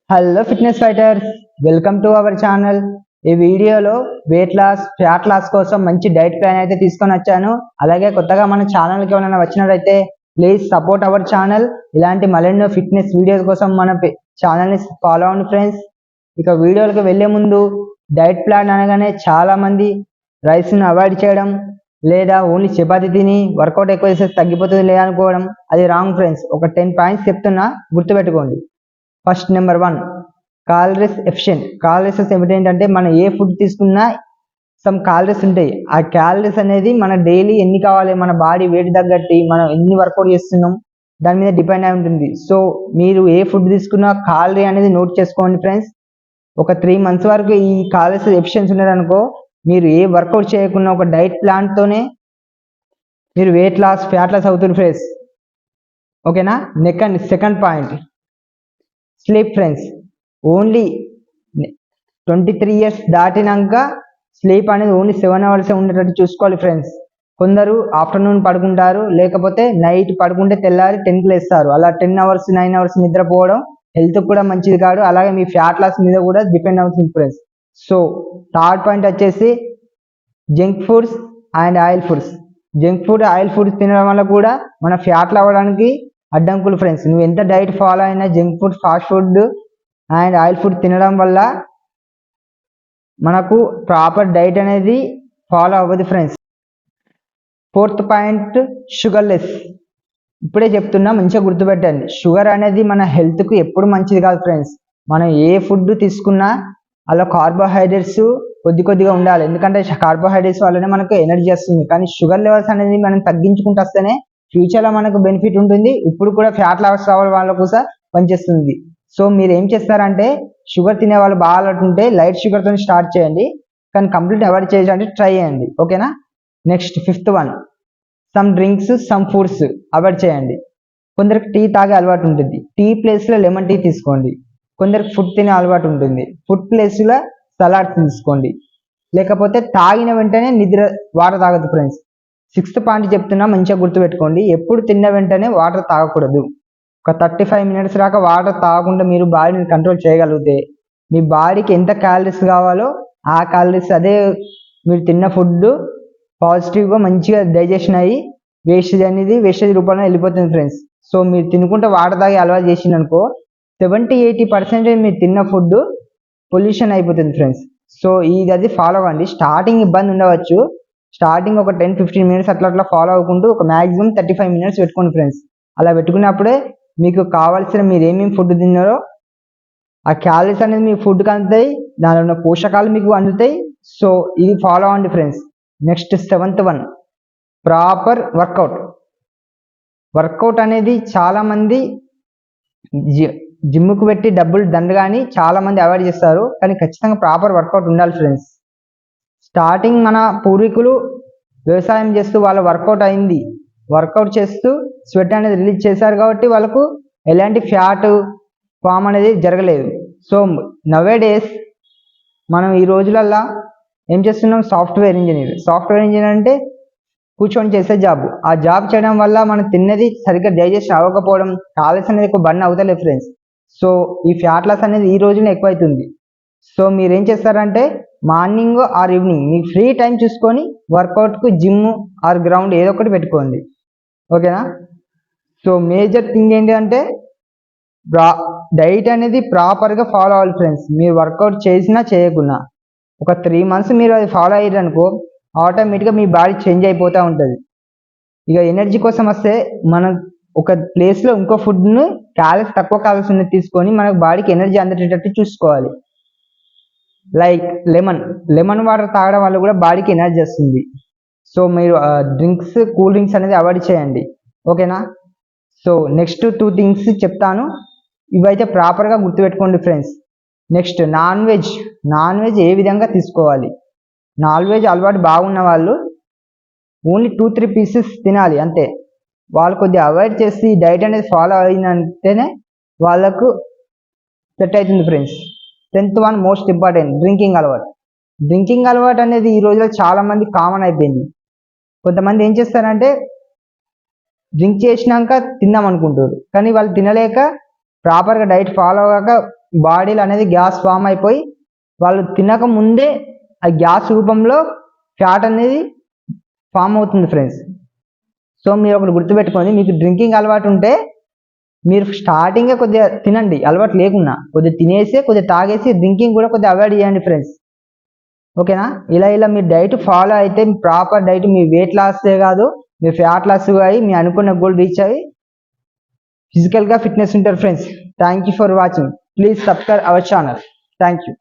Hello fitness fighters, welcome to our channel. ఈ వీడియోలో wait loss, fat loss కోసం మంచి డైట్ ప్లాన్ అయితే తీసుకొని వచ్చాను. అలాగే కొత్తగా మన ఛానల్కి ఏమైనా వచ్చినట్లయితే ప్లీజ్ సపోర్ట్ అవర్ ఛానల్. ఇలాంటి మరెన్నో ఫిట్నెస్ వీడియోస్ కోసం మన ఛానల్ని ఫాలో అవ్వండి ఫ్రెండ్స్. ఇక వీడియోలకు వెళ్ళే ముందు డైట్ ప్లాన్ అనగానే చాలా మంది రైస్ని అవాయిడ్ చేయడం లేదా ఓన్లీ చపాతీ తిని వర్కౌట్ ఎక్కువ చేస్తే తగ్గిపోతుంది లేదా అనుకోవడం, అది రాంగ్ ఫ్రెండ్స్. ఒక 10 పాయింట్స్ చెప్తున్నా, గుర్తుపెట్టుకోండి. First number 1, calories efficient. Calories ఏంటంటే మనం ఏ ఫుడ్ తీసుకున్నా సమ్ క్యాలరీస్ ఉంటాయి. ఆ క్యాలరీస్ అనేది మన డైలీ ఎన్ని కావాలి, మన బాడీ వెయిట్ తగ్గట్టి మనం ఎన్ని వర్కౌట్ చేస్తున్నాం దాని మీద డిపెండ్ అయి ఉంటుంది. సో మీరు ఏ ఫుడ్ తీసుకున్నా క్యాలరీ అనేది నోట్ చేసుకోండి ఫ్రెండ్స్. ఒక 3 మంత్స్ వరకు ఈ క్యాలరీస్ ఎఫిషియన్సీ ఉన్నారనుకో, మీరు ఏ వర్కౌట్ చేయకుండా ఒక డైట్ ప్లాన్తోనే మీరు వెయిట్ లాస్, ఫ్యాట్ లాస్ అవుతుంది ఫ్రెండ్స్. ఓకేనా. Second point, sleep friends. Only 23 years దాటినాక స్లీప్ అనేది ఓన్లీ 7 అవర్స్ ఉండేటట్టు చూసుకోవాలి ఫ్రెండ్స్. కొందరు ఆఫ్టర్నూన్ పడుకుంటారు, లేకపోతే నైట్ పడుకుంటే తెల్లారి 10కి లేస్తారు. అలా 10 అవర్స్ 9 అవర్స్ నిద్రపోవడం హెల్త్ కూడా మంచిది కాదు. అలాగే మీ ఫ్యాట్ లాస్ మీద కూడా డిపెండ్ అవుతుంది ఫ్రెండ్స్. సో థర్డ్ పాయింట్ వచ్చేసి junk foods and oil foods. Junk food, oil foods తినడం వల్ల కూడా మన ఫ్యాట్లు అవ్వడానికి అడ్డంకులు ఫ్రెండ్స్. నువ్వు ఎంత డైట్ ఫాలో అయినా junk food, fast food and oil food తినడం వల్ల మనకు ప్రాపర్ డైట్ అనేది ఫాలో అవ్వదు ఫ్రెండ్స్. Fourth point, sugarless. ఇప్పుడే చెప్తున్నా, మంచిగా గుర్తుపెట్టండి. షుగర్ అనేది మన హెల్త్కు ఎప్పుడు మంచిది కాదు ఫ్రెండ్స్. మనం ఏ ఫుడ్ తీసుకున్నా అలా కార్బోహైడ్రేట్స్ కొద్దిగా ఉండాలి. ఎందుకంటే కార్బోహైడ్రేట్స్ వల్లనే మనకు ఎనర్జీ వస్తుంది. కానీ షుగర్ లెవెల్స్ అనేది మనం తగ్గించుకుంటూ వస్తేనే ఫ్యూచర్లో మనకు బెనిఫిట్ ఉంటుంది. ఇప్పుడు కూడా ఫ్యాట్ లాస్ అవ్వడం వాళ్ళ కోసం పనిచేస్తుంది. సో మీరు ఏం చేస్తారంటే, షుగర్ తినే వాళ్ళు బాగా ఉంటే లైట్ షుగర్తో స్టార్ట్ చేయండి, కానీ కంప్లీట్ అవాయిడ్ చేయాలంటే ట్రై చేయండి. ఓకేనా. Next fifth one, some drinks, some foods avoid చేయండి. కొందరికి టీ తాగే అలవాటు ఉంటుంది, టీ ప్లేస్లో లెమన్ టీ తీసుకోండి. కొందరికి ఫుడ్ తినే అలవాటు ఉంటుంది, ఫుడ్ ప్లేస్లో సలాడ్ తీసుకోండి. లేకపోతే తాగిన వెంటనే వాటర్ తాగదు ఫ్రెండ్స్. 6th పాయింట్ చెప్తున్నా, మంచిగా గుర్తుపెట్టుకోండి. ఎప్పుడు తిన్న వెంటనే వాటర్ తాగకూడదు. ఒక 35 మినిట్స్ దాకా వాటర్ తాగకుండా మీరు బాడీని కంట్రోల్ చేయగలిగితే మీ బాడీకి ఎంత క్యాలరీస్ కావాలో ఆ క్యాలరీస్ అదే మీరు తిన్న ఫుడ్ పాజిటివ్గా మంచిగా డైజెషన్ అయ్యి వేస్టేజ్ రూపంలో వెళ్ళిపోతుంది ఫ్రెండ్స్. సో మీరు తినుకుంటే వాటర్ తాగి అలవాటు చేసిందనుకో 70-80% మీరు తిన్న ఫుడ్ పొల్యూషన్ అయిపోతుంది ఫ్రెండ్స్. సో అది ఫాలో అవ్వండి. స్టార్టింగ్ ఇబ్బంది ఉండవచ్చు, స్టార్టింగ్ ఒక 10-15 మినిట్స్ అట్లా ఫాలో అవ్వకుంటూ ఒక మ్యాక్సిమం 35 మినిట్స్ పెట్టుకోండి ఫ్రెండ్స్. అలా పెట్టుకున్నప్పుడే మీకు కావాల్సిన మీరు ఏమేమి ఫుడ్ తిన్నారో ఆ క్యాలరీస్ అనేది మీ ఫుడ్కి అందుతాయి, దానిలో ఉన్న పోషకాలు మీకు అందుతాయి. సో ఇది ఫాలో అవ్వండి friends. Next 7th one, proper workout అనేది చాలామంది జిమ్కు పెట్టి డబ్బులు దండగాని చాలామంది అవాయిడ్ చేస్తారు, కానీ ఖచ్చితంగా ప్రాపర్ వర్కౌట్ ఉండాలి ఫ్రెండ్స్. స్టార్టింగ్ మన పూర్వీకులు వ్యవసాయం చేస్తూ వాళ్ళ వర్కౌట్ చేస్తూ స్వెట్ అనేది రిలీజ్ చేశారు కాబట్టి వాళ్ళకు ఎలాంటి ఫ్యాట్ ఫామ్ అనేది జరగలేదు. సో నవే డేస్ మనం ఈ రోజులల్లో ఏం చేస్తున్నాం, సాఫ్ట్వేర్ ఇంజనీర్ అంటే కూర్చొని చేసే జాబ్. ఆ జాబ్ చేయడం వల్ల మనం తిన్నది సరిగ్గా డైజెషన్ అవ్వకపోవడం, క్యాలరీస్ అనేది ఎక్కువ బర్న్ అవుతలేదు ఫ్రెండ్స్. సో ఈ ఫ్యాట్ లాస్ అనేది ఈ రోజున ఎక్కువైతుంది. సో మీరు ఏం చేస్తారంటే morning or evening me free time చూసుకొని వర్కౌట్కు జిమ్ ఆర్ గ్రౌండ్ ఏదో ఒకటి పెట్టుకోండి. ఓకేనా. సో మేజర్ థింగ్ ఏంటంటే డైట్ అనేది ప్రాపర్గా ఫాలో అవ్వాలి ఫ్రెండ్స్. మీరు వర్కౌట్ చేసినా చేయకున్నా ఒక 3 మంత్స్ మీరు అది ఫాలో అయ్యారనుకో ఆటోమేటిక్గా మీ బాడీ చేంజ్ అయిపోతూ ఉంటుంది. ఇక ఎనర్జీ కోసం వస్తే మనం ఒక ప్లేస్లో ఇంకో ఫుడ్ను తక్కువ క్యాలరీస్ ఉన్నది తీసుకొని మనకు బాడీకి ఎనర్జీ అందేటట్టు చూసుకోవాలి. లైక్ లెమన్ వాటర్ తాగడం వల్ల కూడా బాడీకి ఎనర్జీ వస్తుంది. సో మీరు కూల్ డ్రింక్స్ అనేది అవాయిడ్ చేయండి. ఓకేనా. సో నెక్స్ట్ 2 థింగ్స్ చెప్తాను, ఇవైతే ప్రాపర్గా గుర్తుపెట్టుకోండి ఫ్రెండ్స్. నెక్స్ట్ నాన్ వెజ్ ఏ విధంగా తీసుకోవాలి. నాన్ వెజ్ అలవాటు బాగున్న వాళ్ళు ఓన్లీ 2-3 పీసెస్ తినాలి అంతే. వాళ్ళు కొద్దిగా అవాయిడ్ చేసి డైట్ అనేది ఫాలో అయిందంటేనే వాళ్ళకు సెట్ అవుతుంది friends. 10th one, most important, drinking అలవాటు అనేది ఈ రోజుల్లో చాలా మంది కామన్ అయిపోయింది. కొంతమంది ఏం చేస్తారంటే డ్రింక్ చేసినాక తిందాం అనుకుంటారు, కానీ వాళ్ళు తినలేక ప్రాపర్గా డైట్ ఫాలో అవ్వక బాడీలో అనేది గ్యాస్ ఫామ్ అయిపోయి వాళ్ళు తినక ముందే ఆ గ్యాస్ రూపంలో ఫ్యాట్ అనేది ఫామ్ అవుతుంది ఫ్రెండ్స్. సో మీరు ఒకటి గుర్తుపెట్టుకోండి, మీకు డ్రింకింగ్ అలవాటు ఉంటే మీరు స్టార్టింగే కొద్దిగా తినండి, అలవాటు లేకున్నా కొద్దిగా తినేసి కొద్దిగా తాగేసి డ్రింకింగ్ కూడా కొద్దిగా అవాయిడ్ చేయండి ఫ్రెండ్స్. ఓకేనా? ఇలా మీరు డైట్ ఫాలో అయితే ప్రాపర్ డైట్ మీ వెయిట్ లాసే కాదు, మీ ఫ్యాట్ లాస్ అయ్యి మీ అనుకున్న గోల్ రీచ్ అయ్యి ఫిజికల్గా ఫిట్నెస్ ఉంటారు friends. Thank you for watching. Please subscribe our channel. Thank you.